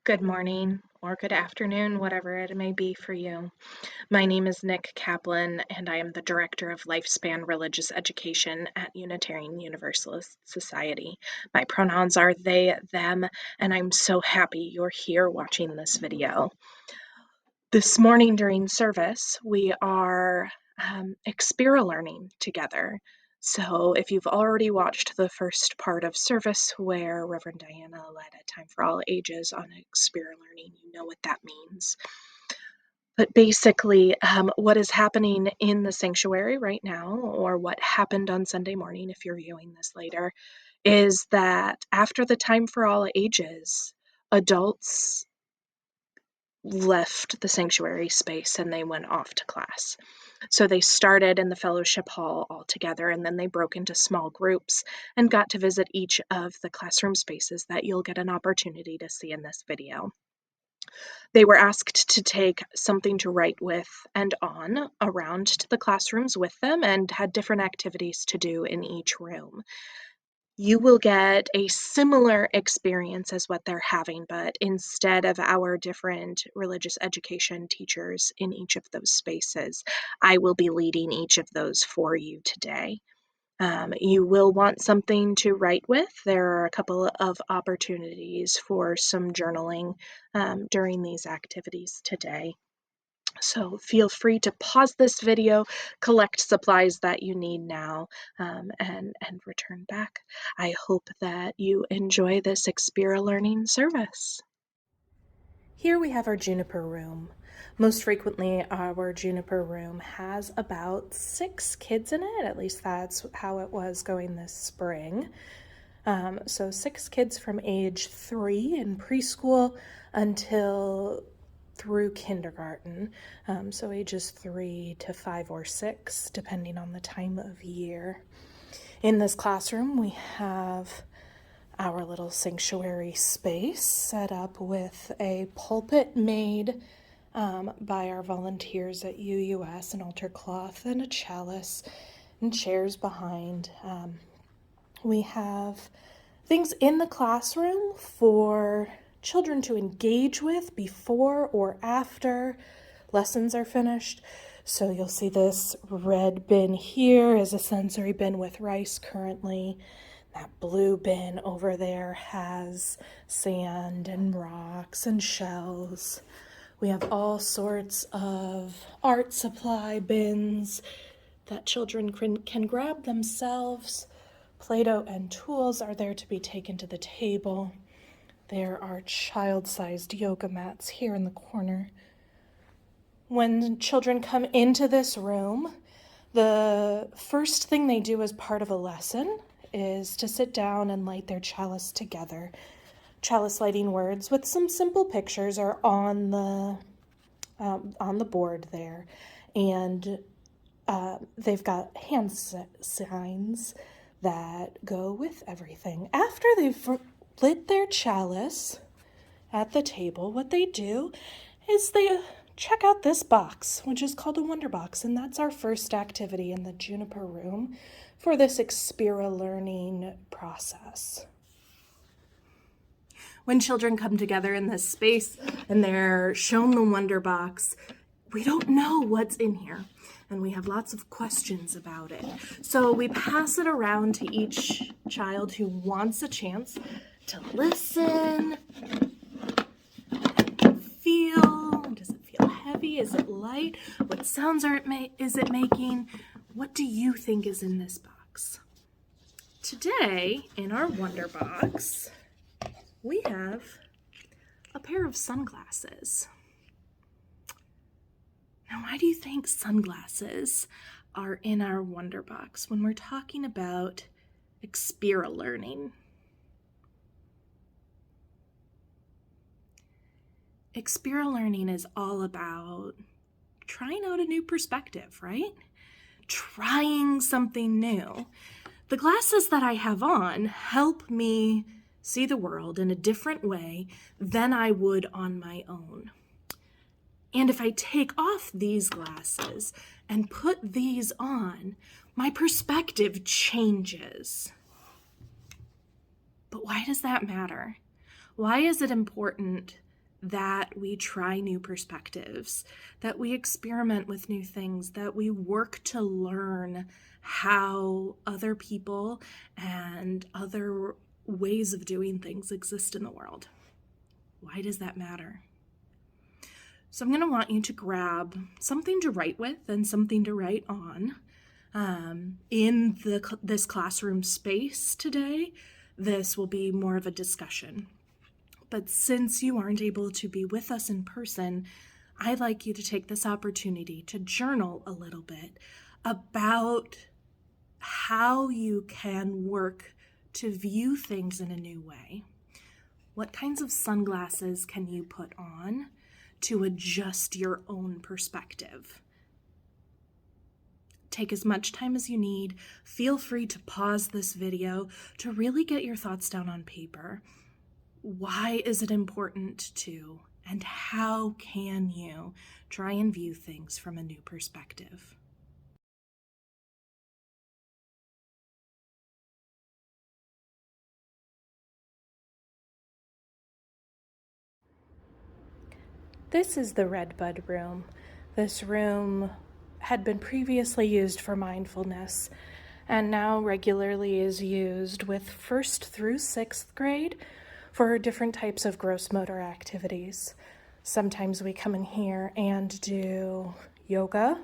Good morning or good afternoon, whatever it may be for you. My name is Nick Kaplan, and I am the Director of Lifespan Religious Education at Unitarian Universalist Society. My pronouns are they, them, and I'm so happy you're here watching this video. This morning during service, we are Experilearning together. So if you've already watched the first part of service where Reverend Diana led a Time for All Ages on Experilearning, you know what that means. But basically, what is happening in the sanctuary right now, or what happened on Sunday morning if you're viewing this later, is that after the Time for All Ages, adults left the sanctuary space and they went off to class. So they started in the fellowship hall all together, and then they broke into small groups and got to visit each of the classroom spaces that you'll get an opportunity to see in this video. They were asked to take something to write with and on around to the classrooms with them and had different activities to do in each room. You will get a similar experience as what they're having, but instead of our different religious education teachers in each of those spaces, I will be leading each of those for you today. You will want something to write with. There are a couple of opportunities for some journaling during these activities today. So feel free to pause this video, collect supplies that you need now, and return back. I hope that you enjoy this Experilearning service. Here we have our juniper room. Most frequently, our juniper room has about 6 kids in it. At least that's how it was going this spring. So 6 kids from age 3 in preschool until through kindergarten. So ages 3 to 5 or 6, depending on the time of year. In this classroom, we have our little sanctuary space set up with a pulpit made by our volunteers at UUS, an altar cloth and a chalice and chairs behind. We have things in the classroom for children to engage with before or after lessons are finished. So you'll see this red bin here is a sensory bin with rice currently. That blue bin over there has sand and rocks and shells. We have all sorts of art supply bins that children can grab themselves. Play-Doh and tools are there to be taken to the table. There are child-sized yoga mats here in the corner. When children come into this room, the first thing they do as part of a lesson is to sit down and light their chalice together. Chalice lighting words with some simple pictures are on the board there, and they've got hand signs that go with everything. After they've lit their chalice at the table, what they do is they check out this box, which is called a Wonder Box, and that's our first activity in the Juniper Room for this Experilearning process. When children come together in this space and they're shown the Wonder Box, we don't know what's in here, and we have lots of questions about it. So we pass it around to each child who wants a chance to listen, feel. Does it feel heavy? Is it light? What sounds is it making? What do you think is in this box? Today, in our Wonder Box, we have a pair of sunglasses. Now, why do you think sunglasses are in our Wonder Box when we're talking about Experilearning? Experilearning is all about trying out a new perspective, right? Trying something new. The glasses that I have on help me see the world in a different way than I would on my own. And if I take off these glasses and put these on, my perspective changes. But why does that matter? Why is it important that we try new perspectives, that we experiment with new things, that we work to learn how other people and other ways of doing things exist in the world. Why does that matter? So I'm going to want you to grab something to write with and something to write on. In this classroom space today, this will be more of a discussion. But since you aren't able to be with us in person, I'd like you to take this opportunity to journal a little bit about how you can work to view things in a new way. What kinds of sunglasses can you put on to adjust your own perspective? Take as much time as you need. Feel free to pause this video to really get your thoughts down on paper. Why is it important to, and how can you try and view things from a new perspective? This is the Redbud room. This room had been previously used for mindfulness and now regularly is used with 1st through 6th grade for different types of gross motor activities. Sometimes we come in here and do yoga,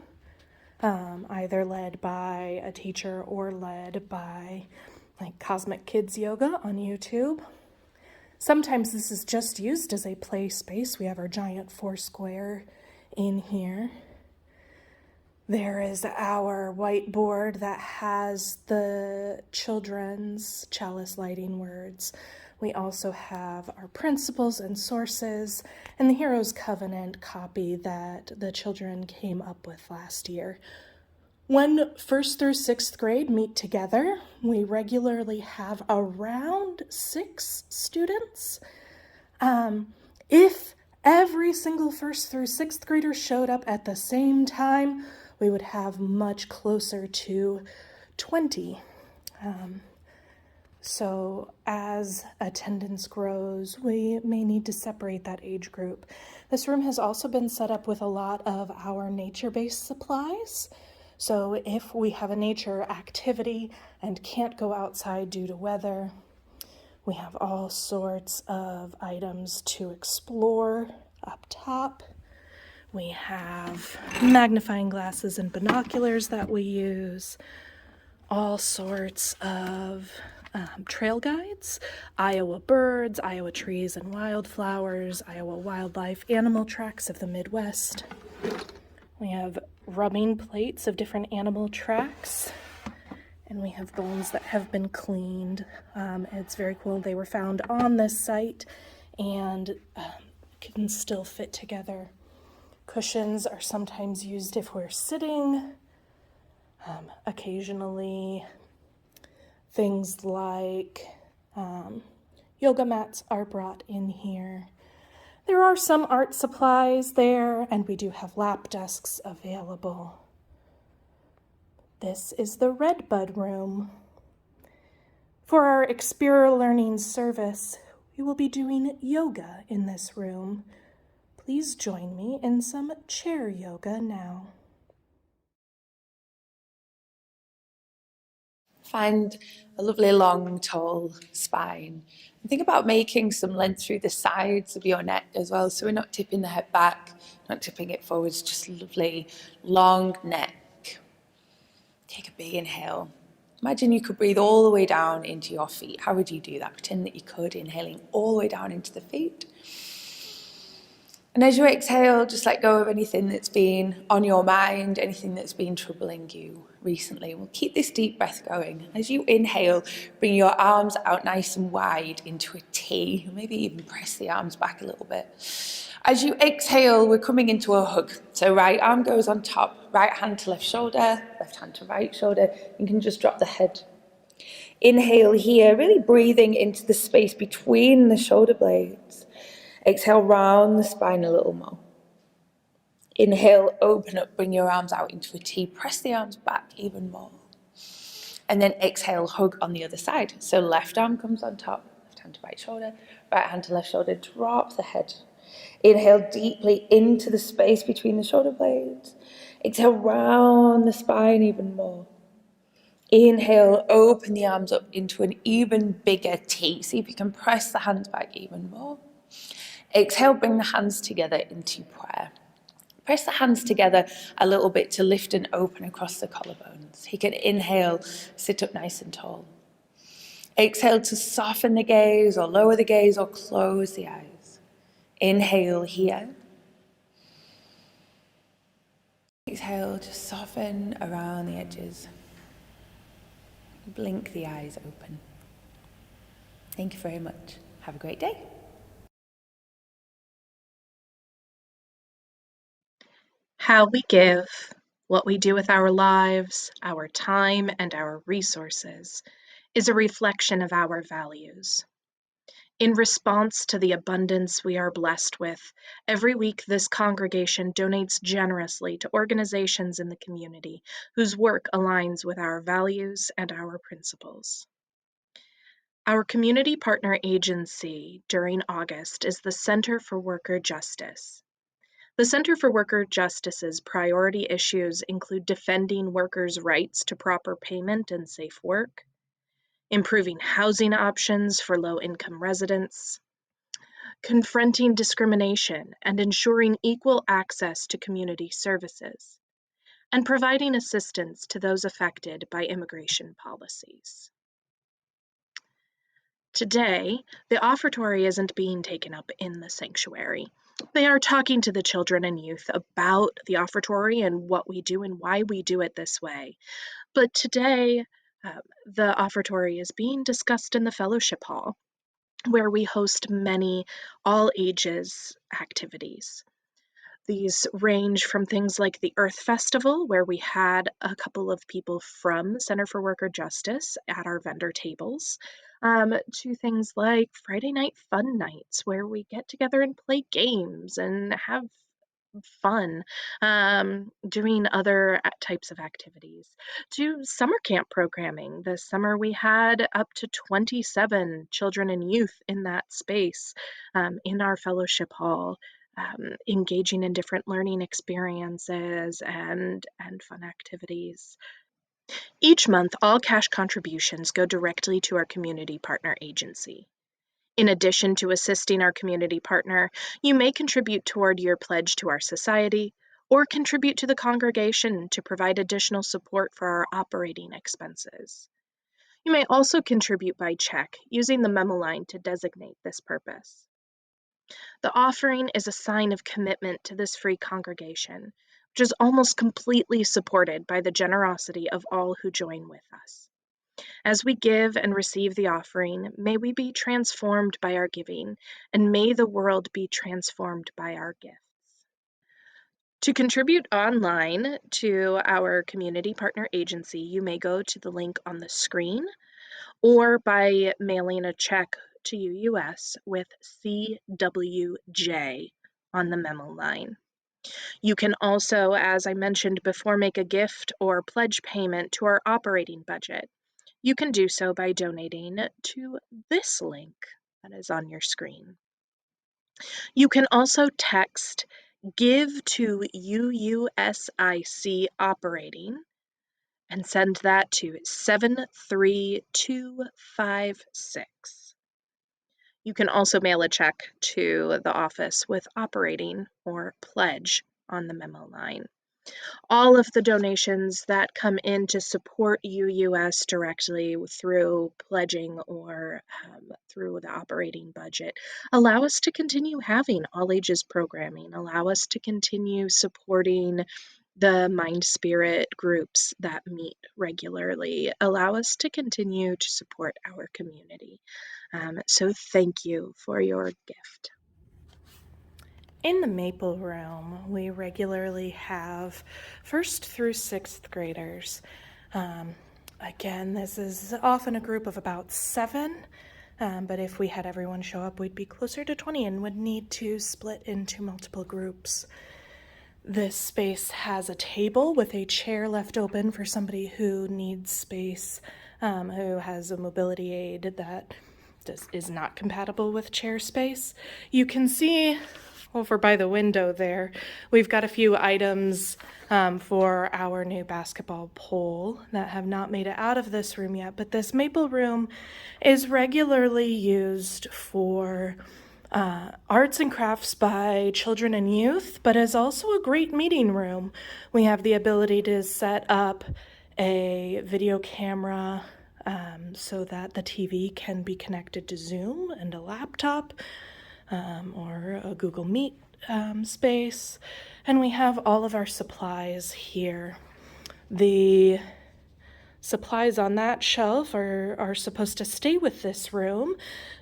either led by a teacher or led by like Cosmic Kids Yoga on YouTube. Sometimes this is just used as a play space. We have our giant 4-square in here. There is our whiteboard that has the children's chalice lighting words. We also have our principles and sources and the Heroes Covenant copy that the children came up with last year. When 1st through 6th grade meet together, we regularly have around 6 students. If every single 1st through 6th grader showed up at the same time, we would have much closer to 20. So as attendance grows, we may need to separate that age group. This room has also been set up with a lot of our nature-based supplies. So if we have a nature activity and can't go outside due to weather, we have all sorts of items to explore up top. We have magnifying glasses and binoculars that we use, all sorts of trail guides, Iowa birds, Iowa trees and wildflowers, Iowa wildlife, animal tracks of the Midwest. We have rubbing plates of different animal tracks, and we have bones that have been cleaned. It's very cool. They were found on this site and can still fit together. Cushions are sometimes used if we're sitting. Occasionally, things like yoga mats are brought in here. There are some art supplies there, and we do have lap desks available. This is the Redbud room. For our Experilearning service, we will be doing yoga in this room. Please join me in some chair yoga now. Find a lovely long, tall spine. And think about making some length through the sides of your neck as well, so we're not tipping the head back, not tipping it forwards, just a lovely long neck. Take a big inhale. Imagine you could breathe all the way down into your feet. How would you do that? Pretend that you could, inhaling all the way down into the feet. And as you exhale, just let go of anything that's been on your mind, anything that's been troubling you recently. We'll keep this deep breath going. As you inhale, bring your arms out nice and wide into a T. Maybe even press the arms back a little bit. As you exhale, we're coming into a hug. So right arm goes on top, right hand to left shoulder, left hand to right shoulder. You can just drop the head. Inhale here, really breathing into the space between the shoulder blades. Exhale, round the spine a little more. Inhale, open up, bring your arms out into a T. Press the arms back even more. And then exhale, hug on the other side. So left arm comes on top, left hand to right shoulder, right hand to left shoulder. Drop the head. Inhale deeply into the space between the shoulder blades. Exhale, round the spine even more. Inhale, open the arms up into an even bigger T. See if you can press the hands back even more. Exhale, bring the hands together into prayer. Press the hands together a little bit to lift and open across the collarbones. You can inhale, sit up nice and tall. Exhale to soften the gaze or lower the gaze or close the eyes. Inhale here. Exhale to soften around the edges. Blink the eyes open. Thank you very much. Have a great day. How we give, what we do with our lives, our time, and our resources is a reflection of our values. In response to the abundance we are blessed with, every week this congregation donates generously to organizations in the community whose work aligns with our values and our principles. Our community partner agency during August is the Center for Worker Justice. The Center for Worker Justice's priority issues include defending workers' rights to proper payment and safe work, improving housing options for low-income residents, confronting discrimination and ensuring equal access to community services, and providing assistance to those affected by immigration policies. Today, the offertory isn't being taken up in the sanctuary. They are talking to the children and youth about the offertory and what we do and why we do it this way. But today, the offertory is being discussed in the fellowship hall, where we host many all ages activities. These range from things like the Earth Festival, where we had a couple of people from the Center for Worker Justice at our vendor tables, to things like Friday night fun nights, where we get together and play games and have fun, doing other types of activities, to summer camp programming. This summer we had up to 27 children and youth in that space, in our fellowship hall, engaging in different learning experiences and fun activities. Each month, all cash contributions go directly to our community partner agency. In addition to assisting our community partner, you may contribute toward your pledge to our society or contribute to the congregation to provide additional support for our operating expenses. You may also contribute by check using the memo line to designate this purpose. The offering is a sign of commitment to this free congregation, which is almost completely supported by the generosity of all who join with us. As we give and receive the offering, may we be transformed by our giving, and may the world be transformed by our gifts. To contribute online to our community partner agency, you may go to the link on the screen or by mailing a check to UUS with CWJ on the memo line. You can also, as I mentioned before, make a gift or pledge payment to our operating budget. You can do so by donating to this link that is on your screen. You can also text "Give to UUSIC Operating" and send that to 73256. You can also mail a check to the office with operating or pledge on the memo line. All of the donations that come in to support UUS directly through pledging or through the operating budget allow us to continue having all ages programming, allow us to continue supporting the mind spirit groups that meet regularly, allow us to continue to support our community. So thank you for your gift. In the Maple Room, we regularly have 1st through 6th graders. Again, this is often a group of about 7, but if we had everyone show up, we'd be closer to 20 and would need to split into multiple groups. This space has a table with a chair left open for somebody who needs space, who has a mobility aid that is not compatible with chair space. You can see over by the window there, we've got a few items for our new basketball pole that have not made it out of this room yet, but this maple room is regularly used for arts and crafts by children and youth, but is also a great meeting room. We have the ability to set up a video camera so that the TV can be connected to Zoom and a laptop or a Google Meet space. And we have all of our supplies here. The supplies on that shelf are supposed to stay with this room,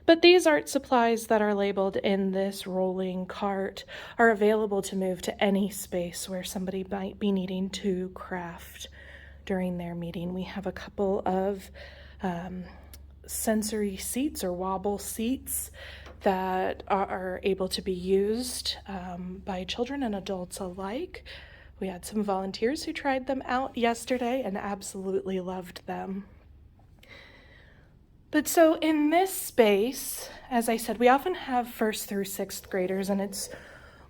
but these art supplies that are labeled in this rolling cart are available to move to any space where somebody might be needing to craft during their meeting. We have a couple of sensory seats or wobble seats that are able to be used by children and adults alike. We had some volunteers who tried them out yesterday and absolutely loved them. But so in this space, as I said, we often have 1st through 6th graders, and it's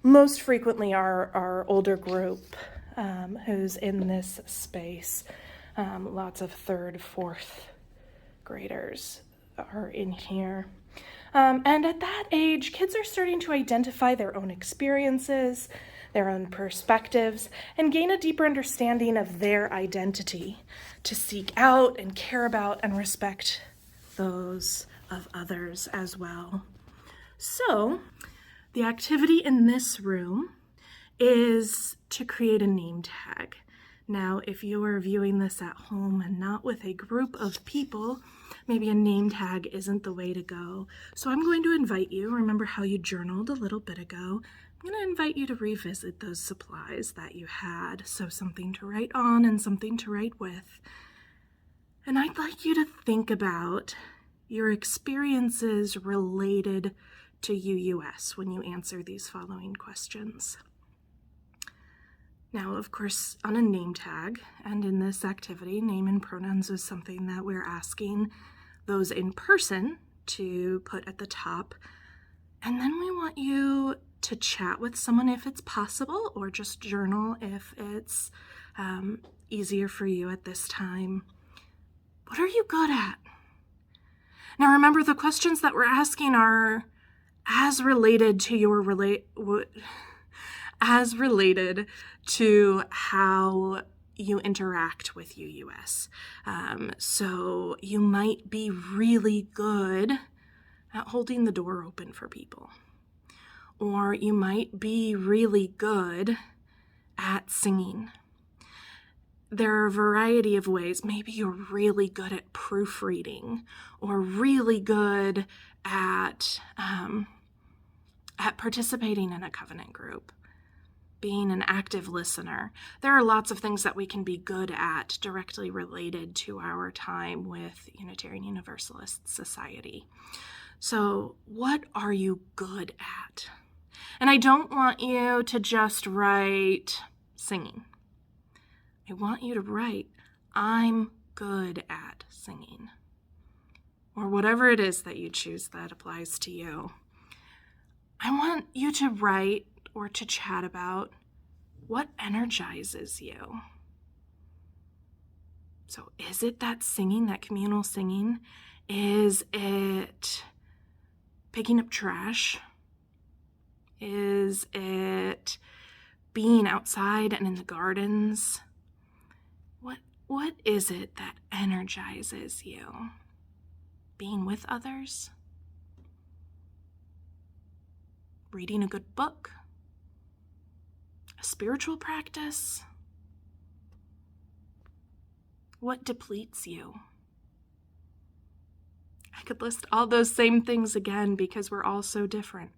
most frequently our older group who's in this space. Lots of 3rd, 4th graders are in here. And at that age, kids are starting to identify their own experiences, their own perspectives, and gain a deeper understanding of their identity, to seek out and care about and respect those of others as well. So, the activity in this room is to create a name tag. Now, if you are viewing this at home and not with a group of people, maybe a name tag isn't the way to go. So I'm going to invite you, remember how you journaled a little bit ago, I'm going to invite you to revisit those supplies that you had. So something to write on and something to write with. And I'd like you to think about your experiences related to UUS when you answer these following questions. Now, of course, on a name tag and in this activity, name and pronouns is something that we're asking those in person to put at the top. And then we want you to chat with someone if it's possible, or just journal if it's easier for you at this time. What are you good at? Now, remember, the questions that we're asking are as related to your as related to how you interact with UUS. So you might be really good at holding the door open for people, or you might be really good at singing. There are a variety of ways. Maybe you're really good at proofreading, or really good at participating in a covenant group, being an active listener. There are lots of things that we can be good at directly related to our time with Unitarian Universalist Society. So what are you good at? And I don't want you to just write singing. I want you to write, I'm good at singing. Or whatever it is that you choose that applies to you. I want you to write or to chat about what energizes you. So is it that singing, that communal singing? Is it picking up trash? Is it being outside and in the gardens? What is it that energizes you? Being with others? Reading a good book? A spiritual practice? What depletes you? I could list all those same things again because we're all so different.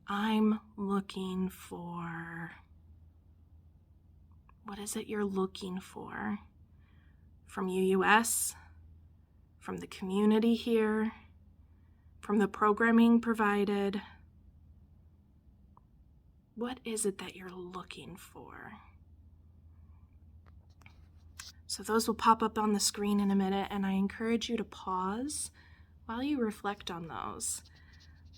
I'm looking for... What is it you're looking for? From UUS? From the community here? From the programming provided? What is it that you're looking for? So those will pop up on the screen in a minute, and I encourage you to pause while you reflect on those.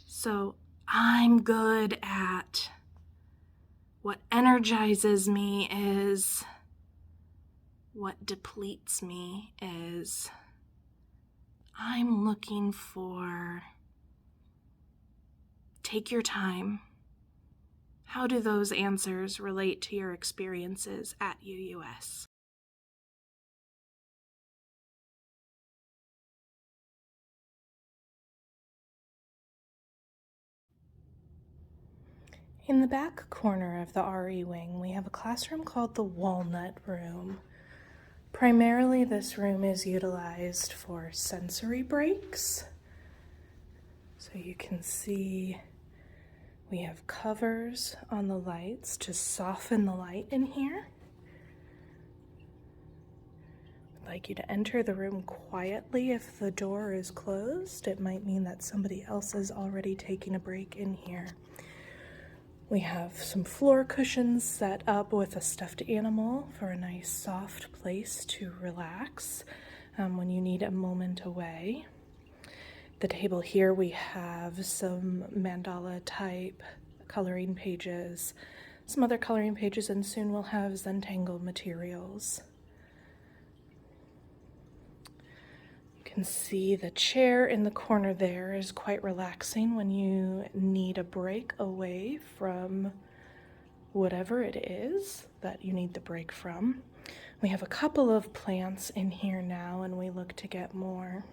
So I'm good at what energizes me is what depletes me is I'm looking for take your time. How do those answers relate to your experiences at UUS? In the back corner of the RE wing, we have a classroom called the Walnut Room. Primarily, this room is utilized for sensory breaks. So you can see we have covers on the lights to soften the light in here. I'd like you to enter the room quietly if the door is closed. It might mean that somebody else is already taking a break in here. We have some floor cushions set up with a stuffed animal for a nice soft place to relax when you need a moment away. The table here we have some mandala type coloring pages, some other coloring pages, and soon we'll have Zentangle materials. You can see the chair in the corner there is quite relaxing when you need a break away from whatever it is that you need the break from. We have a couple of plants in here now, and we look to get more.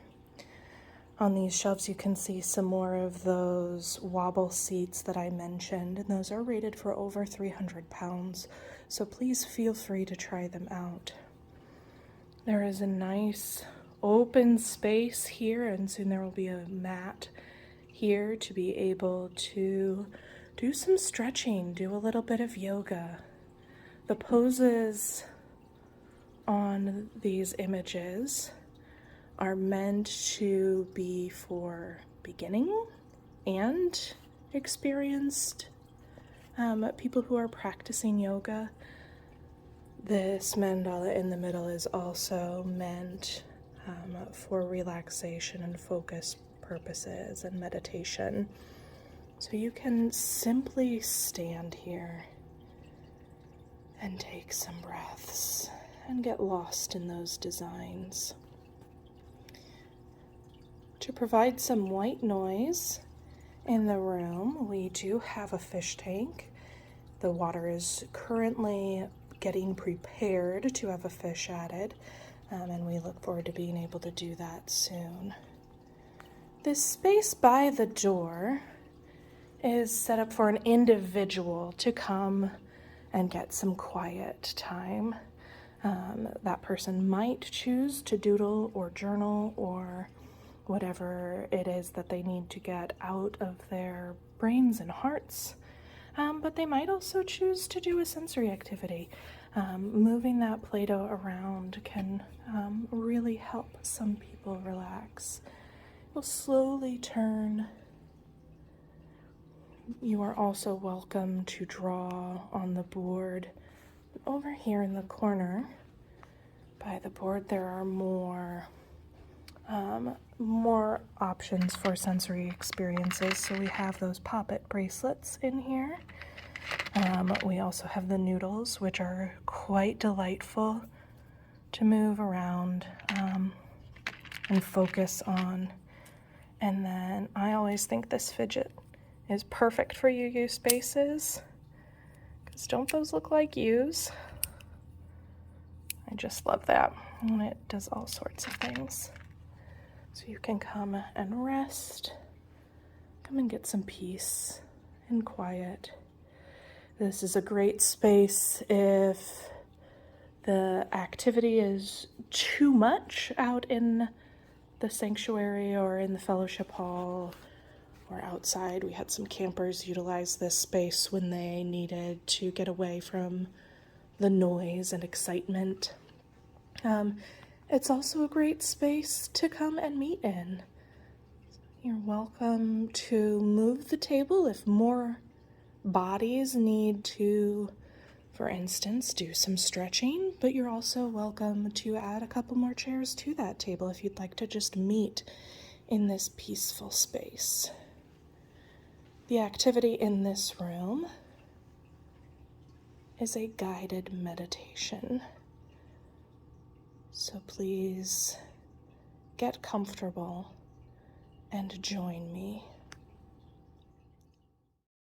On these shelves you can see some more of those wobble seats that I mentioned, and those are rated for over 300 pounds, so please feel free to try them out. There is a nice open space here, and soon there will be a mat here to be able to do some stretching, do a little bit of yoga. The poses on these images are meant to be for beginning and experienced people who are practicing yoga. This mandala in the middle is also meant for relaxation and focus purposes and meditation. So you can simply stand here and take some breaths and get lost in those designs. To provide some white noise in the room, we do have a fish tank. The water is currently getting prepared to have a fish added, and we look forward to being able to do that soon. This space by the door is set up for an individual to come and get some quiet time. That person might choose to doodle or journal or whatever it is that they need to get out of their brains and hearts. But they might also choose to do a sensory activity. Moving that Play-Doh around can really help some people relax. We'll slowly turn. You are also welcome to draw on the board. Over here in the corner by the board, there are more options for sensory experiences. So we have those pop-it bracelets in here. We also have the noodles, which are quite delightful to move around and focus on. And then I always think this fidget is perfect for UU spaces, because don't those look like U's? I just love that, and it does all sorts of things. So you can come and rest, come and get some peace and quiet. This is a great space if the activity is too much out in the sanctuary or in the fellowship hall or outside. We had some campers utilize this space when they needed to get away from the noise and excitement. It's also a great space to come and meet in. You're welcome to move the table if more bodies need to, for instance, do some stretching, but you're also welcome to add a couple more chairs to that table if you'd like to just meet in this peaceful space. The activity in this room is a guided meditation. So please get comfortable and join me.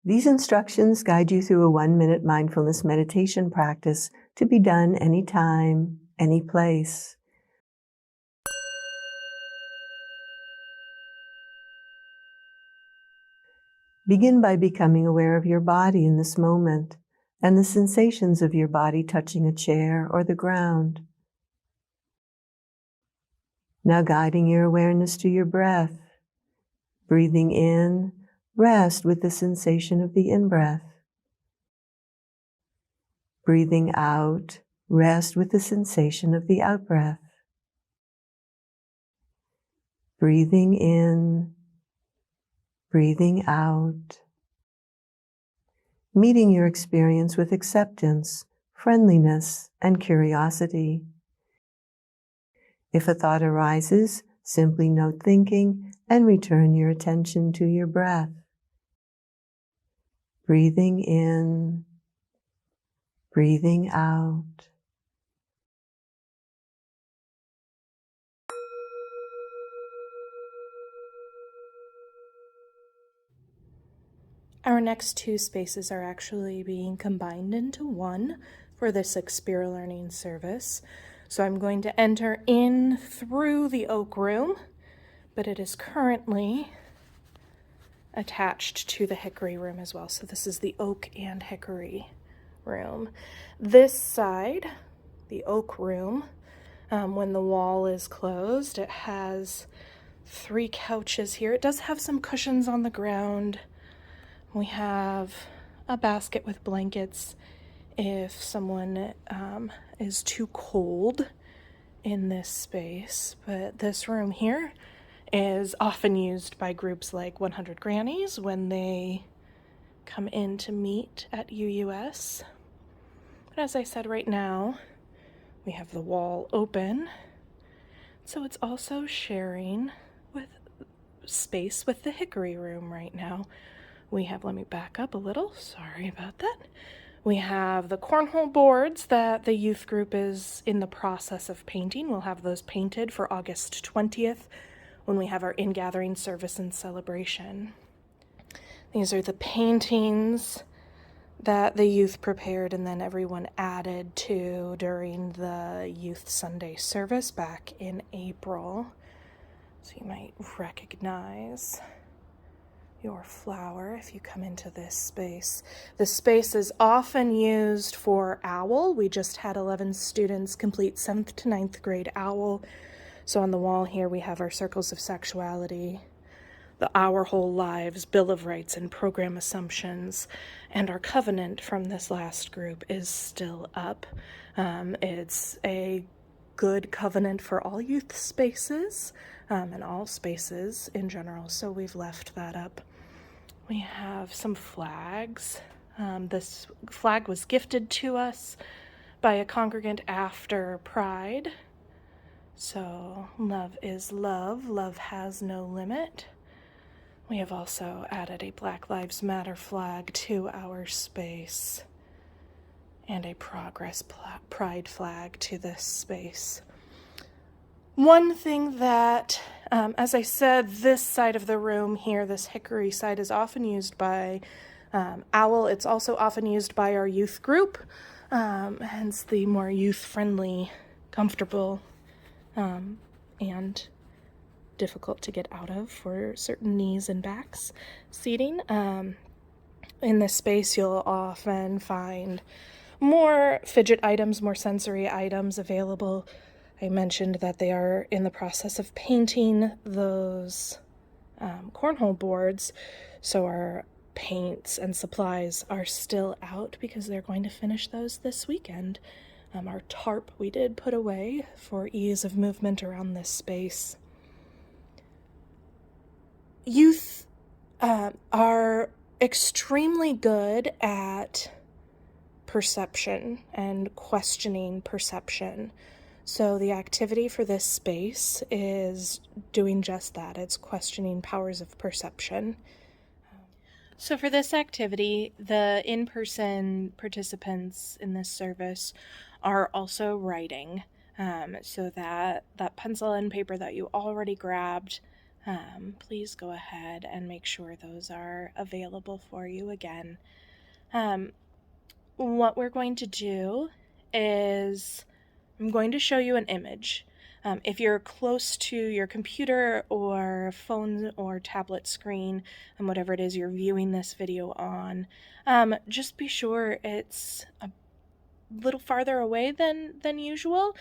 These instructions guide you through a 1-minute mindfulness meditation practice to be done anytime, any place. Begin by becoming aware of your body in this moment and the sensations of your body touching a chair or the ground. Now guiding your awareness to your breath. Breathing in, rest with the sensation of the in-breath. Breathing out, rest with the sensation of the out-breath. Breathing in, breathing out. Meeting your experience with acceptance, friendliness, and curiosity. If a thought arises, simply note thinking and return your attention to your breath. Breathing in, breathing out. Our next two spaces are actually being combined into one for this Experilearning service. So I'm going to enter in through the oak room, but it is currently attached to the hickory room as well. So this is the oak and hickory room. This side, the oak room, when the wall is closed, it has 3 couches here. It does have some cushions on the ground. We have a basket with blankets if someone is too cold in this space. But this room here is often used by groups like 100 Grannies when they come in to meet at UUS. But as I said, right now, we have the wall open. So it's also sharing with space with the hickory room right now. We have, let me back up a little, sorry about that. We have the cornhole boards that the youth group is in the process of painting. We'll have those painted for August 20th when we have our in-gathering service and celebration. These are the paintings that the youth prepared and then everyone added to during the Youth Sunday service back in April. So you might recognize your flower if you come into this space. The space is often used for OWL. We just had 11 students complete 7th to 9th grade OWL. So on the wall here we have our circles of sexuality, the Our Whole Lives, Bill of Rights, and program assumptions. And our covenant from this last group is still up. It's a good covenant for all youth spaces and all spaces in general, so we've left that up. We have some flags. This flag was gifted to us by a congregant after Pride. So love is love. Love has no limit. We have also added a Black Lives Matter flag to our space and a Progress Pride flag to this space. One thing that, as I said, this side of the room here, this hickory side, is often used by OWL. It's also often used by our youth group, hence the more youth-friendly, comfortable, and difficult to get out of for certain knees and backs seating. In this space, you'll often find more fidget items, more sensory items available. I mentioned that they are in the process of painting those cornhole boards, so our paints and supplies are still out because they're going to finish those this weekend. Our tarp we did put away for ease of movement around this space. Youth are extremely good at perception and questioning perception. So the activity for this space is doing just that. It's questioning powers of perception. So for this activity, the in-person participants in this service are also writing. So that pencil and paper that you already grabbed, please go ahead and make sure those are available for you again. What we're going to do is I'm going to show you an image. If you're close to your computer or phone or tablet screen, and whatever it is you're viewing this video on, just be sure it's a little farther away than usual,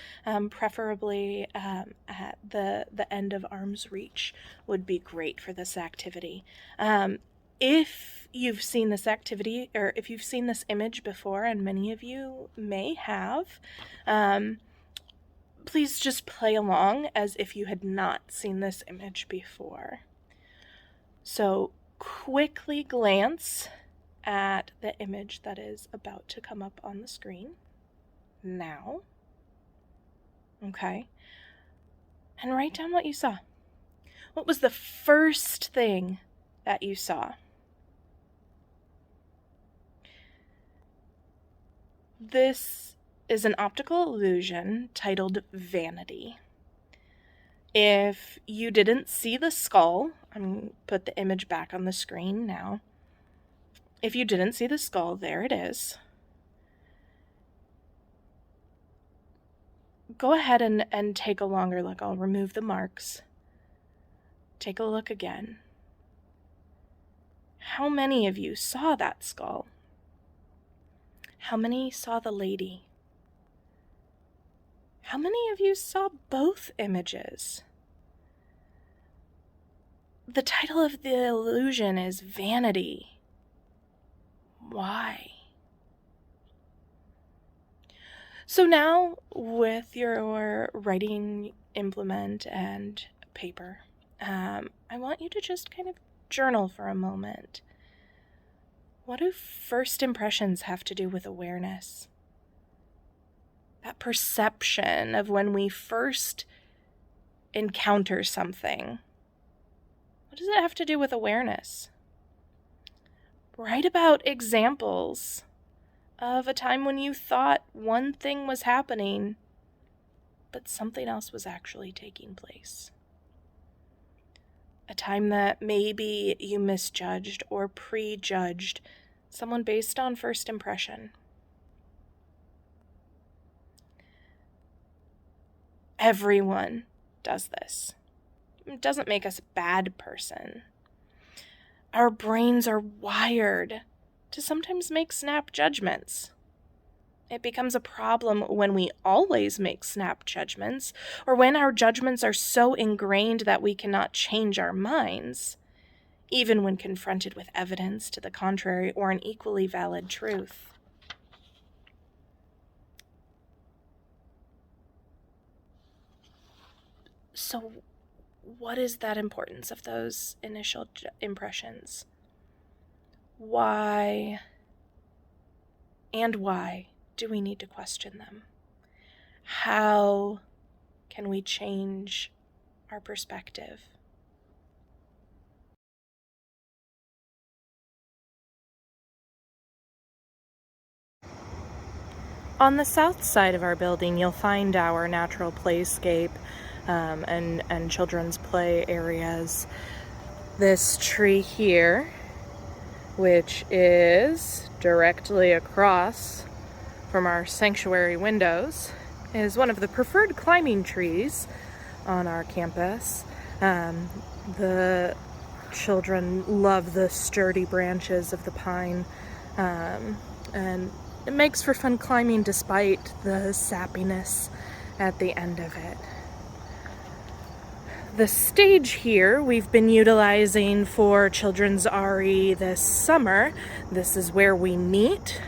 preferably at the end of arm's reach would be great for this activity. If you've seen this activity, or if you've seen this image before, and many of you may have, please just play along as if you had not seen this image before. So quickly glance at the image that is about to come up on the screen now. Okay. And write down what you saw. What was the first thing that you saw? This is an optical illusion titled vanity. If you didn't see the skull, I'm going to put the image back on the screen now. If you didn't see the skull, there it is. Go ahead and take a longer look. I'll remove the marks. Take a look again. How many of you saw that skull? How many saw the lady? How many of you saw both images? The title of the illusion is Vanity. Why? So now, with your writing implement and paper, I want you to just kind of journal for a moment. What do first impressions have to do with awareness? That perception of when we first encounter something. What does it have to do with awareness? Write about examples of a time when you thought one thing was happening, but something else was actually taking place. A time that maybe you misjudged or prejudged someone based on first impression. Everyone does this. It doesn't make us a bad person. Our brains are wired to sometimes make snap judgments. It becomes a problem when we always make snap judgments, or when our judgments are so ingrained that we cannot change our minds, even when confronted with evidence to the contrary or an equally valid truth. So, what is that importance of those initial impressions? Why do we need to question them? How can we change our perspective? On the south side of our building, you'll find our natural playscape and children's play areas. This tree here, which is directly across from our sanctuary windows, is one of the preferred climbing trees on our campus. The children love the sturdy branches of the pine, and it makes for fun climbing despite the sappiness at the end of it. The stage here we've been utilizing for children's RE this summer. This is where we meet,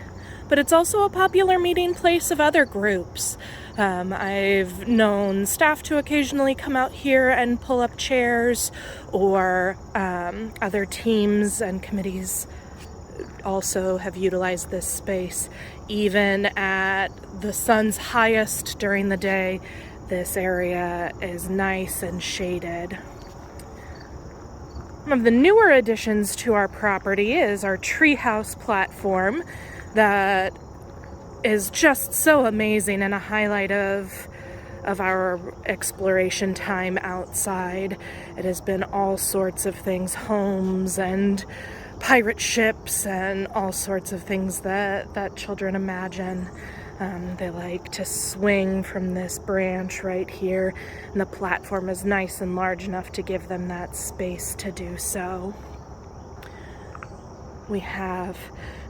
but it's also a popular meeting place of other groups. I've known staff to occasionally come out here and pull up chairs, or other teams and committees also have utilized this space. Even at the sun's highest during the day, this area is nice and shaded. One of the newer additions to our property is our treehouse platform that is just so amazing and a highlight of our exploration time outside. It has been all sorts of things, homes and pirate ships and all sorts of things that children imagine. They like to swing from this branch right here, and the platform is nice and large enough to give them that space to do so. We have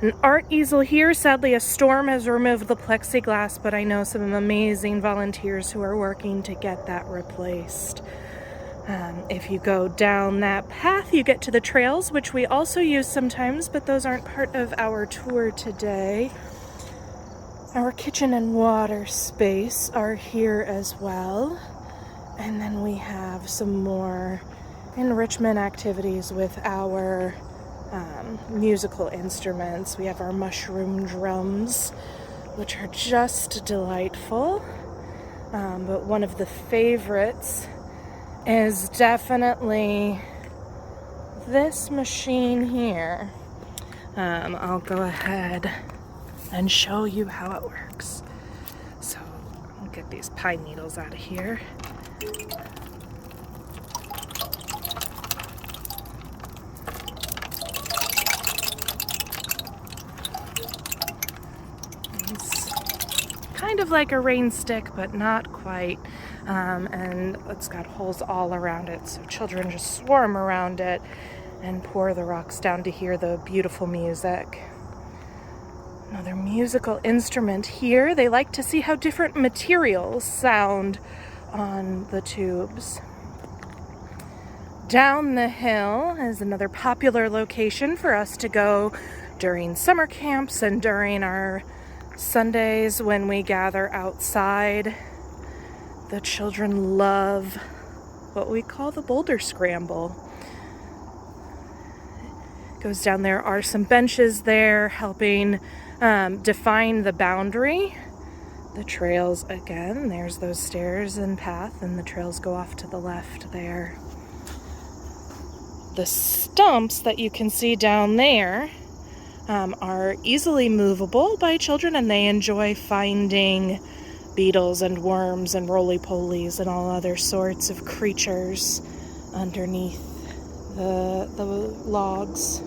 an art easel here. Sadly, a storm has removed the plexiglass, but I know some amazing volunteers who are working to get that replaced. If you go down that path, you get to the trails, which we also use sometimes, but those aren't part of our tour today. Our kitchen and water space are here as well. And then we have some more enrichment activities with our musical instruments. We have our mushroom drums, which are just delightful. But one of the favorites is definitely this machine here. I'll go ahead and show you how it works. So I'll get these pine needles out of here. It's kind of like a rain stick, but not quite. And it's got holes all around it, so children just swarm around it and pour the rocks down to hear the beautiful music. Another musical instrument here. They like to see how different materials sound on the tubes. Down the hill is another popular location for us to go during summer camps and during our Sundays when we gather outside. The children love what we call the boulder scramble. Goes down. There are some benches there helping define the boundary. The trails, again, there's those stairs and path, and the trails go off to the left there. The stumps that you can see down there are easily movable by children, and they enjoy finding beetles and worms and roly-polies and all other sorts of creatures underneath the logs.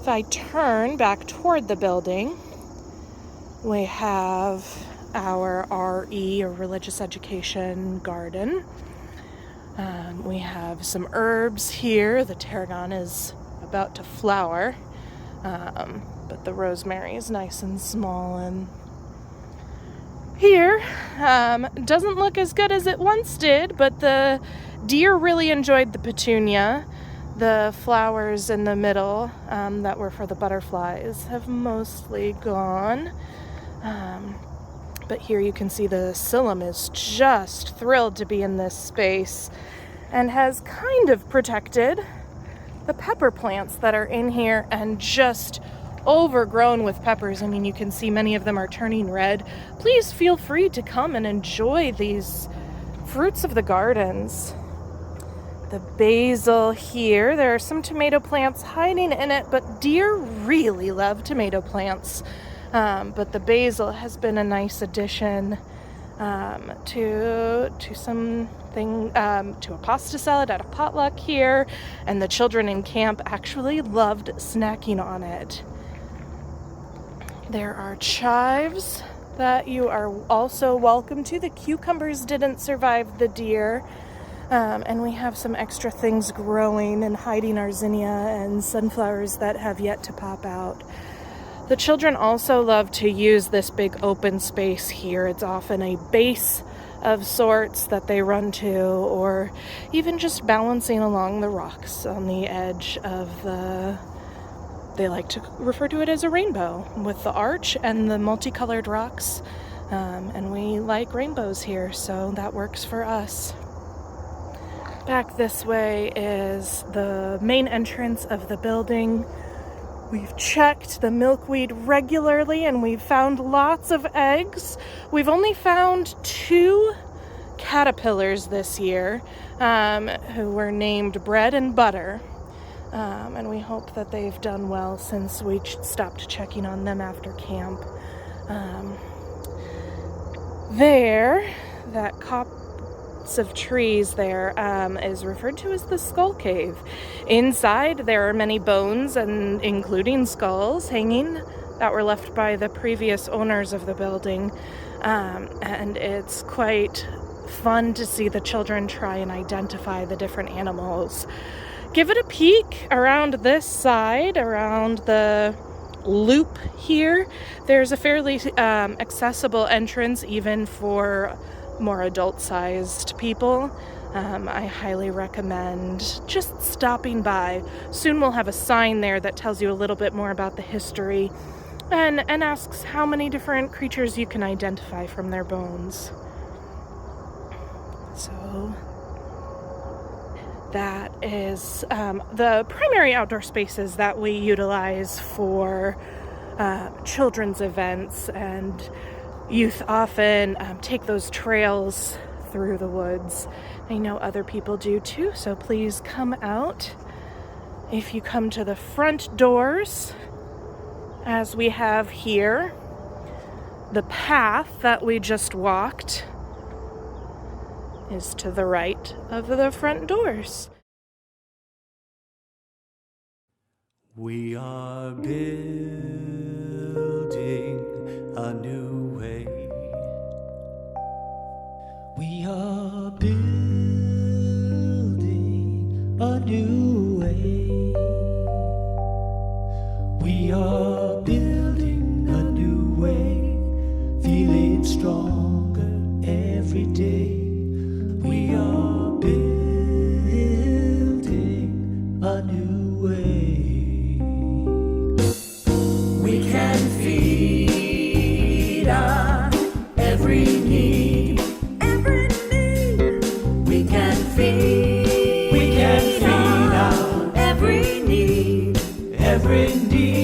If I turn back toward the building, we have our RE, or religious education garden. We have some herbs here. The tarragon is about to flower, but the rosemary is nice and small. And here, doesn't look as good as it once did, but the deer really enjoyed the petunia. The flowers in the middle that were for the butterflies have mostly gone. But here you can see the psyllum is just thrilled to be in this space and has kind of protected the pepper plants that are in here and just overgrown with peppers. I mean, you can see many of them are turning red. Please feel free to come and enjoy these fruits of the gardens. The basil here, there are some tomato plants hiding in it, but deer really love tomato plants. But the basil has been a nice addition to a pasta salad at a potluck here, and the children in camp actually loved snacking on it. There are chives that you are also welcome to. The cucumbers didn't survive the deer. And we have some extra things growing and hiding, our zinnia and sunflowers that have yet to pop out. The children also love to use this big open space here. It's often a base of sorts that they run to, or even just balancing along the rocks on the edge of they like to refer to it as a rainbow with the arch and the multicolored rocks. And we like rainbows here, so that works for us. Back this way is the main entrance of the building. We've checked the milkweed regularly and we've found lots of eggs. We've only found 2 caterpillars this year who were named Bread and Butter. and we hope that they've done well since we stopped checking on them after camp. That copse of trees there is referred to as the Skull Cave. Inside there are many bones, and including skulls, hanging that were left by the previous owners of the building, and it's quite fun to see the children try and identify the different animals. Give it a peek around this side, around the loop here. There's a fairly accessible entrance even for more adult-sized people. I highly recommend just stopping by. Soon we'll have a sign there that tells you a little bit more about the history and asks how many different creatures you can identify from their bones. So that is the primary outdoor spaces that we utilize for children's events, and youth often take those trails through the woods. I know other people do too, so please come out. If you come to the front doors, as we have here, the path that we just walked is to the right of the front doors. We are building a new way. We are building a new way. We are building a new way, feeling stronger every day. We are building a new way. We can feed our every need. Every need. We can feed our every need. Every need.